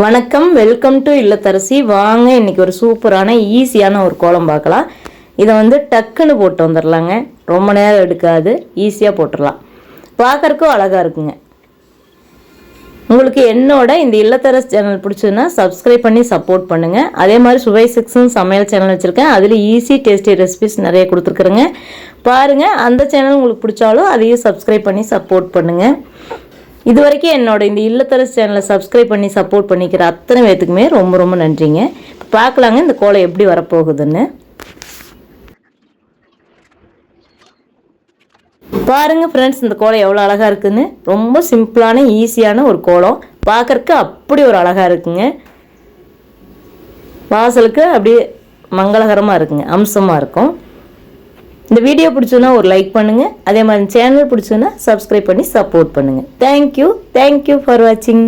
வணக்கம், welcome to இல்லத்தரசி. வாங்க இன்னைக்கு ஒரு சூப்பரான ஈஸியான ஒரு கோலம் பார்க்கலாம். இதை டக்குன்னு போட்டு வந்துடலாங்க. ரொம்ப நேரம் எடுக்காது, ஈஸியாக போட்டுடலாம். பார்க்கறக்கும் அழகாக இருக்குங்க. உங்களுக்கு என்னோட இந்த இல்லத்தரசி சேனல் பிடிச்சதுன்னா சப்ஸ்கிரைப் பண்ணி சப்போர்ட் பண்ணுங்கள். அதே மாதிரி சுவை சிக்ஸும் சமையல் சேனல் வச்சுருக்கேன். அதில் ஈஸி டேஸ்டி ரெசிபிஸ் நிறைய கொடுத்துருக்குறேங்க. பாருங்கள், அந்த சேனல் உங்களுக்கு பிடிச்சாலும் அதையும் சப்ஸ்கிரைப் பண்ணி சப்போர்ட் பண்ணுங்கள். இது வரைக்கும் என்னோட இந்த இல்லத்தரசி சேனலை சப்ஸ்கிரைப் பண்ணி சப்போர்ட் பண்ணிக்கிற அத்தனை பேத்துக்குமே ரொம்ப ரொம்ப நன்றிங்க. இப்போ பார்க்கலாங்க இந்த கோலம் எப்படி வரப்போகுதுன்னு. பாருங்கள் ஃப்ரெண்ட்ஸ், இந்த கோலம் எவ்வளோ அழகாக இருக்குதுன்னு. ரொம்ப சிம்பிளான ஈஸியான ஒரு கோலம். பார்க்கறக்கு அப்படி ஒரு அழகாக இருக்குங்க. வாசலுக்கு அப்படியே மங்களகரமாக இருக்குங்க, அம்சமாக இருக்கும். இந்த வீடியோ பிடிச்சதுன்னா ஒரு லைக் பண்ணுங்கள். அதே மாதிரி சேனல் பிடிச்சதுன்னா சப்ஸ்கிரைப் பண்ணி சப்போர்ட் பண்ணுங்கள். தேங்க்யூ ஃபார் வாட்சிங்.